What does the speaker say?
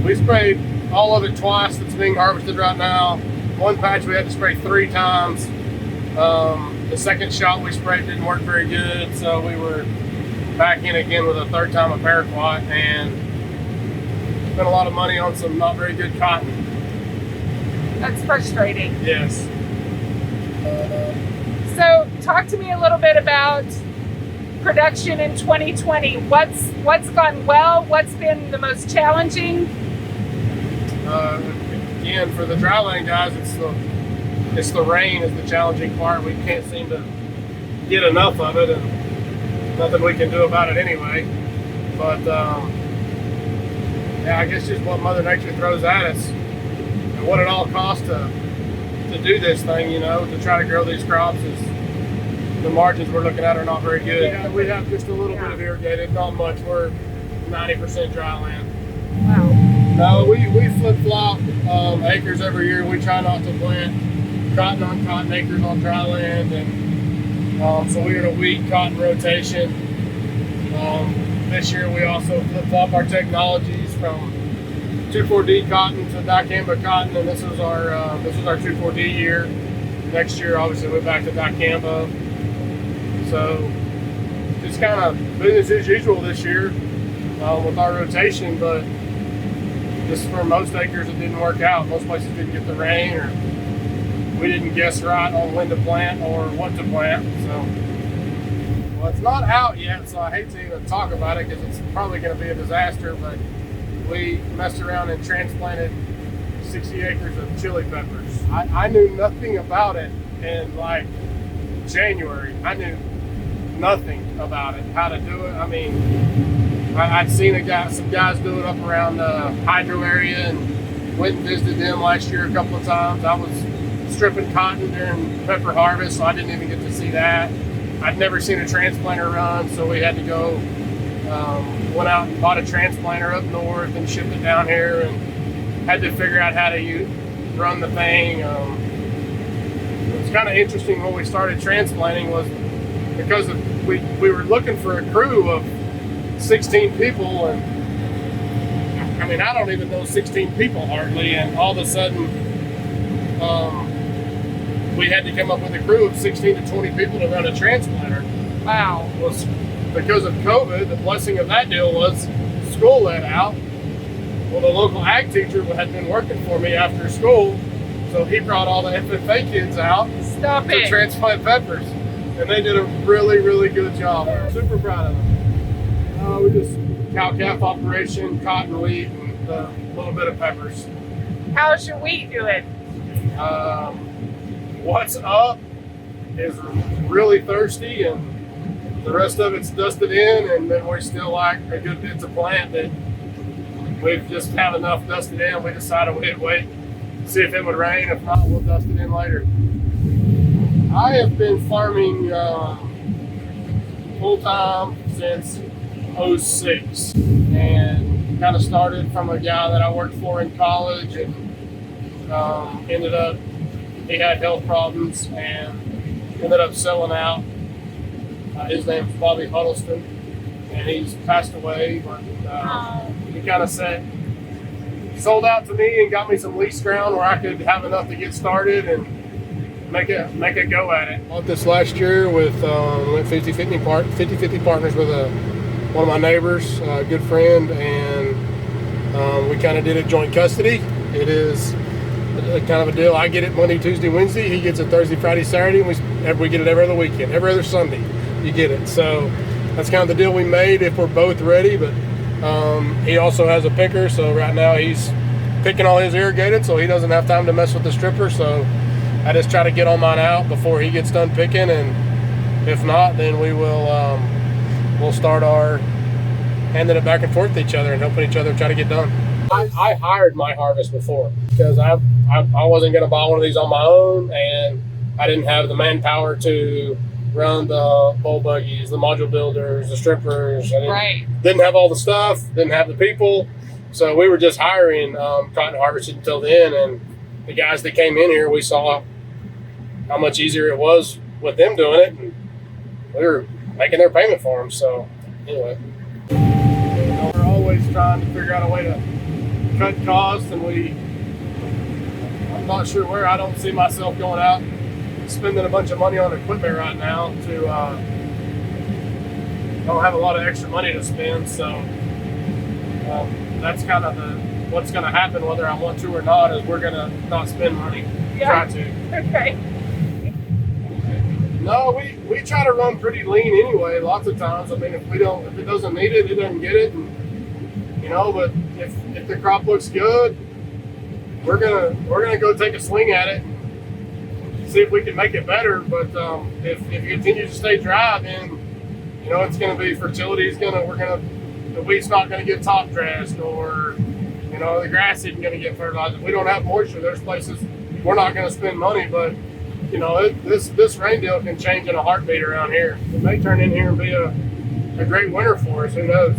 We sprayed all of it twice that's being harvested right now. One patch we had to spray 3 times. The second shot we sprayed didn't work very good, so we were back in again with a 3rd time of paraquat and spent a lot of money on some not very good cotton. That's frustrating. Yes. So talk to me a little bit about production in 2020. What's gone well? What's been the most challenging? Again, for the dryland guys, it's the rain is the challenging part. We can't seem to get enough of it, and nothing we can do about it anyway. But yeah, I guess just what Mother Nature throws at us, and what it all costs to do this thing, you know, to try to grow these crops is the margins we're looking at are not very good. Yeah, we have just a little bit of irrigated, not much. We're 90% dryland. Wow. No, we flip-flop acres every year. We try not to plant cotton on cotton acres on dryland, and so we're in a wheat cotton rotation. This year we also flip-flop our technologies from 2,4-D cotton to dicamba cotton, and this is our 2,4-D year. Next year, obviously, we're back to dicamba. So just kind of business as usual this year with our rotation, but just for most acres it didn't work out. Most places didn't get the rain, or we didn't guess right on when to plant or what to plant. So, well, it's not out yet, so I hate to even talk about it because it's probably going to be a disaster, but we messed around and transplanted 60 acres of chili peppers. I knew nothing about it in like January. I knew nothing about it, how to do it. I mean, I'd seen some guys do it up around the hydro area, and went and visited them last year a couple of times. I was stripping cotton during pepper harvest, so I didn't even get to see that. I'd never seen a transplanter run, so we had to go, went out and bought a transplanter up north and shipped it down here, and had to figure out how to run the thing. It was kind of interesting when we started transplanting was because we were looking for a crew of 16 people, and I mean, I don't even know 16 people hardly, and all of a sudden we had to come up with a crew of 16 to 20 people to run a transplanter. Wow. Well, because of COVID, the blessing of that deal was school let out. Well, the local ag teacher had been working for me after school, so he brought all the FFA kids out to transplant peppers, and they did a really, really good job. I'm super proud of them. We just cow-calf operation, cotton, wheat, and a little bit of peppers. How's your wheat doing? What's up is really thirsty, and the rest of it's dusted in, and then we still like a good bit to plant that we've just had enough dusted in. We decided we'd wait, see if it would rain. If not, we'll dust it in later. I have been farming full-time since 06, and kind of started from a guy that I worked for in college, and ended up, he had health problems and ended up selling out. His name's Bobby Huddleston, and he's passed away, but he kind of sold out to me and got me some lease ground where I could have enough to get started and make a go at it. Bought this last year with went 50-50 partners with one of my neighbors, a good friend, and we kind of did it joint custody. It is kind of a deal. I get it Monday, Tuesday, Wednesday. He gets it Thursday, Friday, Saturday, and we get it every other weekend, every other Sunday. You get it. So that's kind of the deal we made if we're both ready. But he also has a picker, so right now he's picking all his irrigated, so he doesn't have time to mess with the stripper. So I just try to get all mine out before he gets done picking, and if not, then we'll start our handing it back and forth to each other and helping each other try to get done. I hired my harvest before because I wasn't going to buy one of these on my own, and I didn't have the manpower to run the bowl buggies, the module builders, the strippers. I didn't have all the stuff, didn't have the people, so we were just hiring cotton harvesting until then. And the guys that came in here, we saw how much easier it was with them doing it, and we were making their payment for them. So anyway, we're always trying to figure out a way to cut costs, and I'm not sure where. I don't see myself going out spending a bunch of money on equipment right now. Don't have a lot of extra money to spend, so that's kind of what's going to happen, whether I want to or not, is we're going to not spend money. Yeah. Try to. Okay. No, we try to run pretty lean anyway. Lots of times. I mean, if it doesn't need it, it doesn't get it. And, but if the crop looks good, we're gonna go take a swing at it, and see if we can make it better. But if you continue to stay dry, then it's gonna be fertility's the wheat's not gonna get top dressed, or the grass isn't gonna get fertilized. If we don't have moisture, there's places we're not gonna spend money, but this rain deal can change in a heartbeat around here. It may turn in here and be a great winter for us. Who knows?